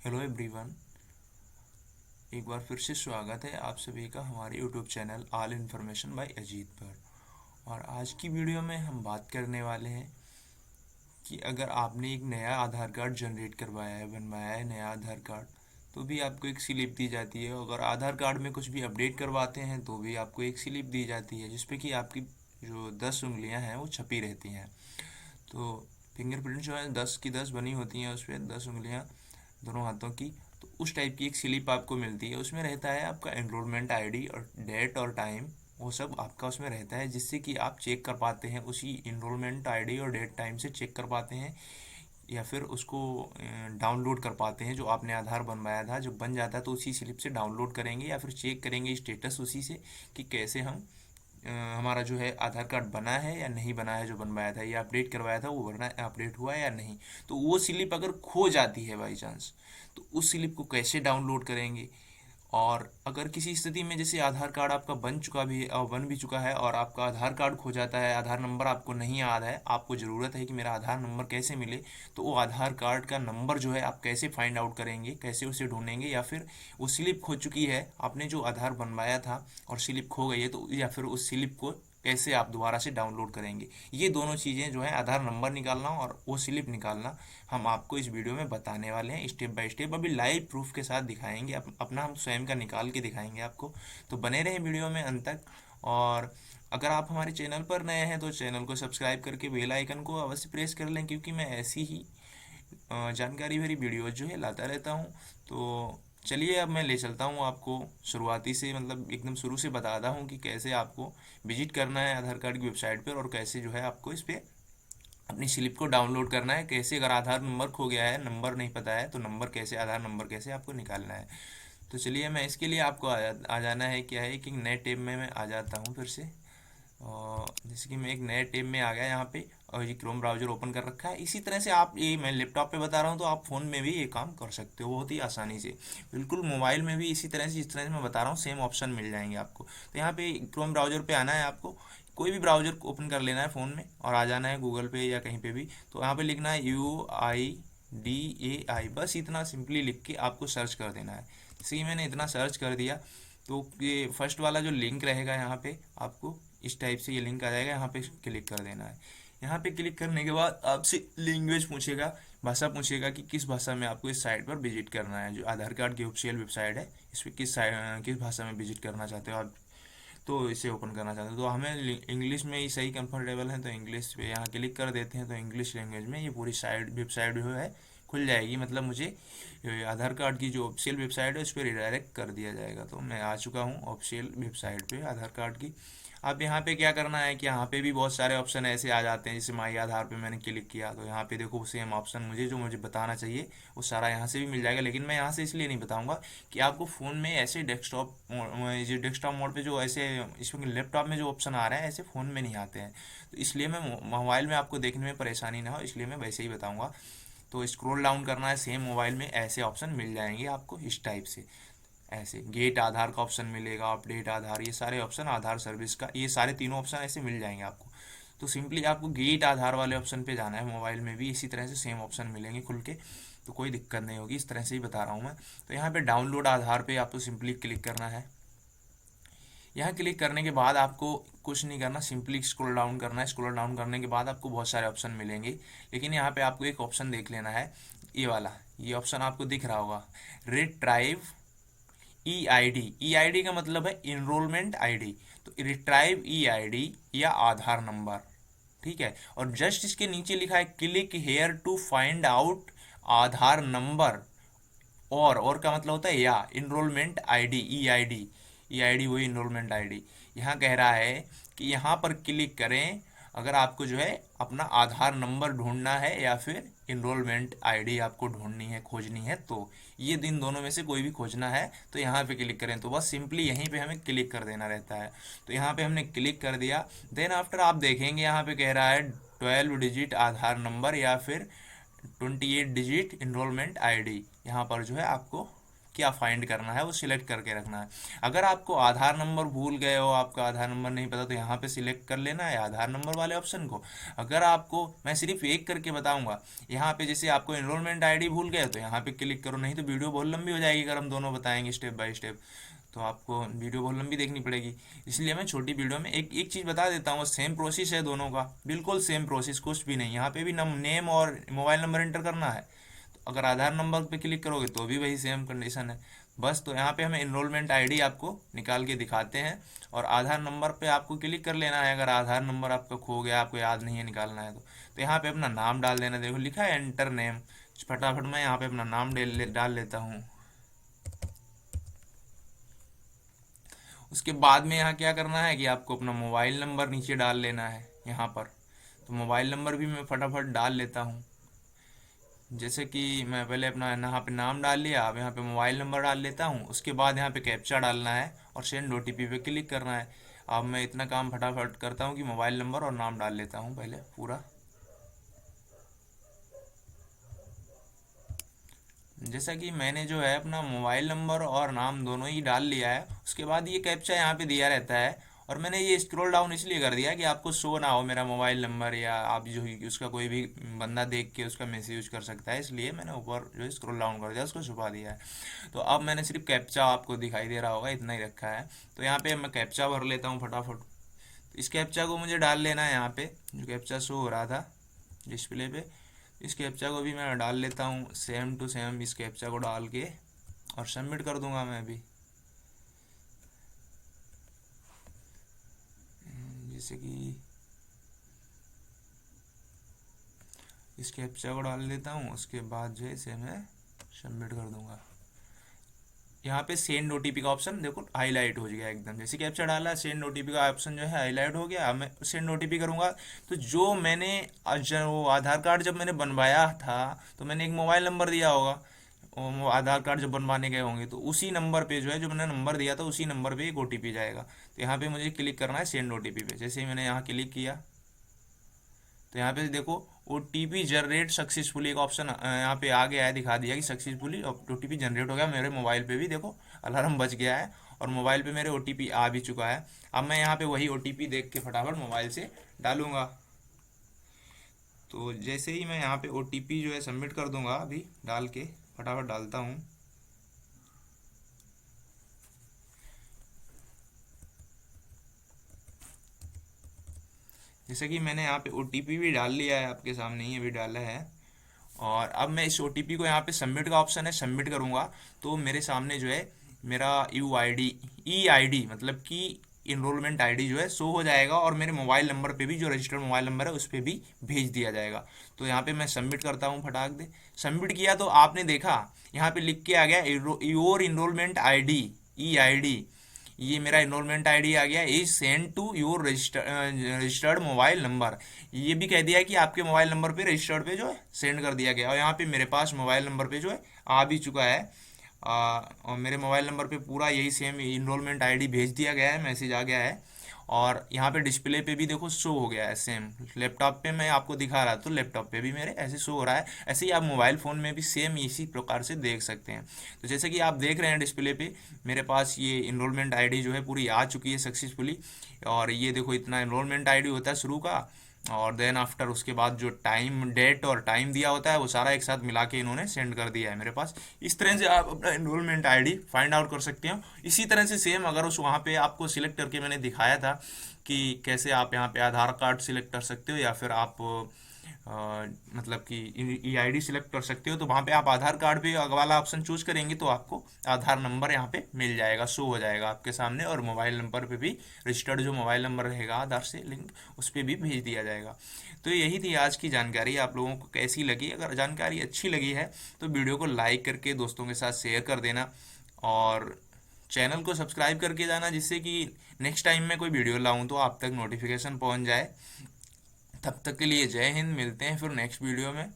Hello everyone. एक बार फिर से स्वागत है आप सभी का हमारे YouTube channel all information bye Ajit पर। और आज की वीडियो में हम बात करने वाले हैं कि अगर आपने एक नया आधार कार्ड जनरेट करवाया है, बनवाया है नया आधार कार्ड, तो भी आपको एक स्लिप दी जाती है। अगर आधार कार्ड में कुछ भी अपडेट करवाते हैं तो भी आपको एक स्लिप दी जाती है, जिसपे कि आपकी जो 10 उंगलियां हैं वो छपी रहती हैं। तो फिंगरप्रिंट जो है 10 की 10 बनी होती हैं, उस पर 10 उंगलियां दोनों हाथों की। तो उस टाइप की एक स्लिप आपको मिलती है। उसमें रहता है आपका एनरोलमेंट आईडी और डेट और टाइम, वो सब आपका उसमें रहता है, जिससे कि आप चेक कर पाते हैं, उसी इनरोलमेंट आईडी और डेट टाइम से चेक कर पाते हैं, या फिर उसको डाउनलोड कर पाते हैं। जो आपने आधार बनवाया था जब बन जाता है तो उसी स्लिप से डाउनलोड करेंगे या फिर चेक करेंगे स्टेटस उसी से, कि कैसे हम हमारा जो है आधार कार्ड बना है या नहीं बना है, जो बनवाया था या अपडेट करवाया था वो बना अपडेट हुआ है या नहीं। तो वो स्लिप अगर खो जाती है बाई चांस, तो उस स्लिप को कैसे डाउनलोड करेंगे। और अगर किसी स्थिति में जैसे आधार कार्ड आपका बन भी चुका है और आपका आधार कार्ड खो जाता है, आधार नंबर आपको नहीं याद है, आपको ज़रूरत है कि मेरा आधार नंबर कैसे मिले, तो वो आधार कार्ड का नंबर जो है आप कैसे फाइंड आउट करेंगे, कैसे उसे ढूंढेंगे। या फिर वो स्लिप खो चुकी है, आपने जो आधार बनवाया था और स्लिप खो गई है, तो या फिर उस स्लिप को कैसे आप दोबारा से डाउनलोड करेंगे। ये दोनों चीज़ें जो है आधार नंबर निकालना और वो स्लिप निकालना, हम आपको इस वीडियो में बताने वाले हैं स्टेप बाय स्टेप। अभी लाइव प्रूफ के साथ दिखाएंगे, अपना हम स्वयं का निकाल के दिखाएंगे आपको। तो बने रहें वीडियो में अंत तक। और अगर आप हमारे चैनल पर नए हैं तो चैनल को सब्सक्राइब करके बेल आइकन को अवश्य प्रेस कर लें, क्योंकि मैं ऐसी ही जानकारी भरी वीडियो जो है लाता रहता हूँ। तो चलिए अब मैं ले चलता हूँ आपको शुरुआती से, मतलब एकदम शुरू से बताता हूँ कि कैसे आपको विजिट करना है आधार कार्ड की वेबसाइट पर, और कैसे जो है आपको इस पर अपनी स्लिप को डाउनलोड करना है। कैसे अगर आधार नंबर खो गया है, नंबर नहीं पता है, तो नंबर कैसे, आधार नंबर कैसे आपको निकालना है। तो चलिए, मैं इसके लिए आपको आ जाना है, क्या है कि नए टैब में मैं आ जाता हूँ फिर से। और जैसे कि मैं एक नए टैब में आ गया यहाँ पे, और ये क्रोम ब्राउज़र ओपन कर रखा है। इसी तरह से आप, ये मैं लैपटॉप पे बता रहा हूँ, तो आप फ़ोन में भी ये काम कर सकते हो बहुत ही आसानी से। बिल्कुल मोबाइल में भी इसी तरह से, जिस तरह से मैं बता रहा हूँ, सेम ऑप्शन मिल जाएंगे आपको। तो यहाँ पे क्रोम ब्राउज़र पे आना है आपको, कोई भी ब्राउज़र ओपन कर लेना है फ़ोन में, और आ जाना है गूगल पे या कहीं पे भी। तो यहाँ पे लिखना है UIDAI, बस इतना सिंपली लिख के आपको सर्च कर देना है। जैसे कि मैंने इतना सर्च कर दिया, तो ये फर्स्ट वाला जो लिंक रहेगा यहाँ पे, आपको इस टाइप से ये लिंक आ जाएगा, यहाँ पे क्लिक कर देना है। यहाँ पे क्लिक करने के बाद आपसे लैंग्वेज पूछेगा, भाषा पूछेगा कि किस भाषा में आपको इस साइट पर विजिट करना है। जो आधार कार्ड की ऑफिशियल वेबसाइट है, इस पर किस भाषा में विजिट करना चाहते हो आप, तो इसे ओपन करना चाहते हो। तो हमें इंग्लिश में ही सही कंफर्टेबल है, तो इंग्लिश पे यहाँ क्लिक कर देते हैं। तो इंग्लिश लैंग्वेज में ये पूरी साइट, वेबसाइट जो है खुल जाएगी। मतलब मुझे आधार कार्ड की जो ऑफिशियल वेबसाइट है उस पर रिडायरेक्ट कर दिया जाएगा। तो मैं आ चुका हूँ ऑफिशियल वेबसाइट पे आधार कार्ड की। अब यहाँ पे क्या करना है कि यहाँ पे भी बहुत सारे ऑप्शन ऐसे आ जाते हैं। जैसे माई आधार पे मैंने क्लिक किया, तो यहाँ पे देखो सेम ऑप्शन मुझे जो मुझे बताना चाहिए वो सारा यहाँ से भी मिल जाएगा। लेकिन मैं यहाँ से इसलिए नहीं बताऊँगा कि आपको फ़ोन में ऐसे डेस्कटॉप मोड पे जो ऐसे, इसमें लैपटॉप में जो ऑप्शन आ रहे हैं ऐसे फ़ोन में नहीं आते हैं। तो इसलिए मैं मोबाइल में आपको देखने में परेशानी ना हो, इसलिए मैं वैसे ही बताऊँगा। तो स्क्रॉल डाउन करना है, सेम मोबाइल में ऐसे ऑप्शन मिल जाएंगे आपको इस टाइप से। ऐसे गेट आधार का ऑप्शन मिलेगा, अपडेट आधार, ये सारे ऑप्शन, आधार सर्विस का, ये सारे तीनों ऑप्शन ऐसे मिल जाएंगे आपको। तो सिंपली आपको गेट आधार वाले ऑप्शन पे जाना है। मोबाइल में भी इसी तरह से सेम ऑप्शन मिलेंगे खुल के, तो कोई दिक्कत नहीं होगी, इस तरह से ही बता रहा हूँ मैं। तो यहाँ पे डाउनलोड आधार पे आपको सिंपली क्लिक करना है। यहाँ क्लिक करने के बाद आपको कुछ नहीं करना, सिंपली स्क्रॉल डाउन करना है। स्क्रॉल डाउन करने के बाद आपको बहुत सारे ऑप्शन मिलेंगे, लेकिन यहाँ पे आपको एक ऑप्शन देख लेना है, ये वाला। ये ऑप्शन आपको दिख रहा होगा, रिट्राइव EID। EID का मतलब है इनरोलमेंट आईडी। तो रिट्राइव EID या आधार नंबर, ठीक है। और जस्ट इसके नीचे लिखा है click here to find out Aadhaar number. और का मतलब होता है या इनरोलमेंट आईडी, EID। EID वही इनरोलमेंट आईडी। यहाँ कह रहा है कि यहाँ पर क्लिक करें अगर आपको जो है अपना आधार नंबर ढूंढना है, या फिर इनरोलमेंट आईडी आपको ढूंढनी है, खोजनी है। तो ये दिन दोनों में से कोई भी खोजना है तो यहाँ पे क्लिक करें। तो बस सिंपली यहीं पे हमें क्लिक कर देना रहता है। तो यहाँ पे हमने क्लिक कर दिया। देन आफ्टर आप देखेंगे यहाँ पे कह रहा है 12 डिजिट आधार नंबर या फिर 28 डिजिट इनरोलमेंट आईडी। यहाँ पर जो है आपको क्या फाइंड करना है वो सिलेक्ट करके रखना है। अगर आपको आधार नंबर भूल गए हो, आपका आधार नंबर नहीं पता, तो यहाँ पे सिलेक्ट कर लेना है आधार नंबर वाले ऑप्शन को। अगर आपको, मैं सिर्फ एक करके बताऊंगा, यहाँ पे जैसे आपको एनरोलमेंट आईडी भूल गए तो यहाँ पे क्लिक करो, नहीं तो वीडियो बहुत लंबी हो जाएगी अगर हम दोनों बताएंगे स्टेप बाय स्टेप, तो आपको वीडियो बहुत लंबी देखनी पड़ेगी। इसलिए मैं छोटी वीडियो में एक एक चीज़ बता देता हूँ, सेम प्रोसेस है दोनों का, बिल्कुल सेम प्रोसेस, कुछ भी नहीं। यहाँ पे भी नेम और मोबाइल नंबर एंटर करना है, तो अगर आधार नंबर पे क्लिक करोगे तो भी वही सेम कंडीशन है बस। तो यहाँ पे हमें एनरोलमेंट आईडी आपको निकाल के दिखाते हैं, और आधार नंबर पे आपको क्लिक कर लेना है। अगर आधार नंबर आपका खो गया, आपको याद नहीं है निकालना है तो यहाँ पे अपना नाम डाल देना। देखो लिखा है एंटर नेम, फटाफट मैं यहाँ पे अपना नाम डाल लेता हूँ। उसके बाद में यहाँ क्या करना है कि आपको अपना मोबाइल नंबर नीचे डाल लेना है यहाँ पर। तो मोबाइल नंबर भी मैं फटाफट डाल लेता हूँ। जैसे कि मैं पहले अपना यहाँ पे नाम डाल लिया, अब यहाँ पे मोबाइल नंबर डाल लेता हूँ। उसके बाद यहाँ पे कैप्चा डालना है और सेंड ओटीपी पे क्लिक करना है। अब मैं इतना काम फटाफट करता हूँ कि मोबाइल नंबर और नाम डाल लेता हूँ पहले पूरा। जैसा कि मैंने जो है अपना मोबाइल नंबर और नाम दोनों ही डाल लिया है, उसके बाद ये कैप्चा यहाँ पे दिया रहता है, और मैंने ये स्क्रॉल डाउन इसलिए कर दिया कि आपको शो ना हो मेरा मोबाइल नंबर, या आप जो उसका कोई भी बंदा देख के उसका मैसेज यूज कर सकता है, इसलिए मैंने ऊपर जो स्क्रॉल डाउन कर दिया, उसको छुपा दिया है। तो अब मैंने सिर्फ कैप्चा, आपको दिखाई दे रहा होगा, इतना ही रखा है। तो यहाँ पे मैं कैप्चा भर लेता हूँ फटाफट। तो इस कैप्चा को मुझे डाल लेना है यहाँ पे, जो कैप्चा शो हो रहा था डिस्प्ले पे, इस कैप्चा को भी मैं डाल लेता हूँ सेम टू सेम। इस कैप्चा को डाल के और सबमिट कर दूंगा मैं अभी। जैसे कि इस कैप्चा को डाल देता हूँ, उसके बाद जो है इसे मैं सबमिट कर दूंगा। यहाँ पे सेंड ओटीपी का ऑप्शन देखो हाईलाइट हो गया एकदम, जैसे कैप्चा डाला सेंड ओटीपी का ऑप्शन जो है हाईलाइट हो गया। अब मैं सेंड ओटीपी करूँगा, तो जो मैंने वो आधार कार्ड जब मैंने बनवाया था तो मैंने एक मोबाइल नंबर दिया होगा, वो आधार कार्ड जब बनवाने गए होंगे तो उसी नंबर पे जो है, जो मैंने नंबर दिया था उसी नंबर पे एक ओटीपी जाएगा। तो यहाँ पे मुझे क्लिक करना है सेंड ओटीपी पे। जैसे ही मैंने यहाँ क्लिक किया तो यहाँ पे देखो ओटीपी जनरेट सक्सेसफुली एक ऑप्शन यहाँ पे आ गया है, दिखा दिया कि सक्सेसफुली ओटीपी जनरेट हो गया। मेरे मोबाइल पे भी देखो अलार्म बज गया है और मोबाइल पे मेरे ओटीपी आ भी चुका है। अब मैं यहाँ पे वही ओटीपी देख के फटाफट मोबाइल से डालूंगा। तो जैसे ही मैं यहाँ पे ओटीपी जो है सबमिट कर दूंगा, अभी डाल के फटाफट डालता हूँ। जैसे कि मैंने यहाँ पे ओटीपी भी डाल लिया है, आपके सामने ही अभी डाला है। और अब मैं इस ओटीपी को यहाँ पे सबमिट का ऑप्शन है, सबमिट करूँगा तो मेरे सामने जो है मेरा ई आई डी मतलब कि इनरोलमेंट आईडी जो है शो हो जाएगा, और मेरे मोबाइल नंबर पे भी, जो रजिस्टर्ड मोबाइल नंबर है उस पर भी भेज दिया जाएगा। तो यहाँ पे मैं सबमिट करता हूँ फटाक दे। सबमिट किया तो आपने देखा यहाँ पे लिख के आ गया your enrollment ID, E I D, ये मेरा इनरोलमेंट आईडी आ गया, is send to your registered mobile number. ये भी कह दिया है कि आपके मोबाइल नंबर पे रजिस्टर्ड पे जो है सेंड कर दिया गया, और यहाँ पे मेरे पास मोबाइल नंबर पे जो है आ भी चुका है। और मेरे मोबाइल नंबर पे पूरा यही सेम इनरोलमेंट आईडी भेज दिया गया है, मैसेज आ गया है। और यहाँ पे डिस्प्ले पे भी देखो शो हो गया है सेम। लैपटॉप पे मैं आपको दिखा रहा था तो लैपटॉप पे भी मेरे ऐसे शो हो रहा है, ऐसे ही आप मोबाइल फ़ोन में भी सेम इसी प्रकार से देख सकते हैं। तो जैसे कि आप देख रहे हैं डिस्प्ले पे मेरे पास ये इनरोलमेंट आईडी जो है पूरी आ चुकी है सक्सेसफुली। और ये देखो इतना इनरोलमेंट आईडी होता है शुरू का, और देन आफ्टर उसके बाद जो टाइम, डेट और टाइम दिया होता है वो सारा एक साथ मिला के इन्होंने सेंड कर दिया है मेरे पास। इस तरह से आप अपना एनरोलमेंट आईडी फाइंड आउट कर सकते हो। इसी तरह से सेम अगर उस वहाँ पे आपको सिलेक्ट करके मैंने दिखाया था कि कैसे आप यहाँ पे आधार कार्ड सिलेक्ट कर सकते हो, या फिर आप मतलब कि ई आई डी सिलेक्ट कर सकते हो, तो वहाँ पे आप आधार कार्ड पे वाला ऑप्शन चूज करेंगे तो आपको आधार नंबर यहाँ पे मिल जाएगा, शो हो जाएगा आपके सामने, और मोबाइल नंबर पे भी रजिस्टर्ड जो मोबाइल नंबर रहेगा आधार से लिंक उस पर भी भेज दिया जाएगा। तो यही थी आज की जानकारी। आप लोगों को कैसी लगी? अगर जानकारी अच्छी लगी है तो वीडियो को लाइक करके दोस्तों के साथ शेयर कर देना, और चैनल को सब्सक्राइब करके जाना, जिससे कि नेक्स्ट टाइम मैं कोई वीडियो लाऊं तो आप तक नोटिफिकेशन पहुंच जाए। तब तक के लिए जय हिंद, मिलते हैं फिर नेक्स्ट वीडियो में।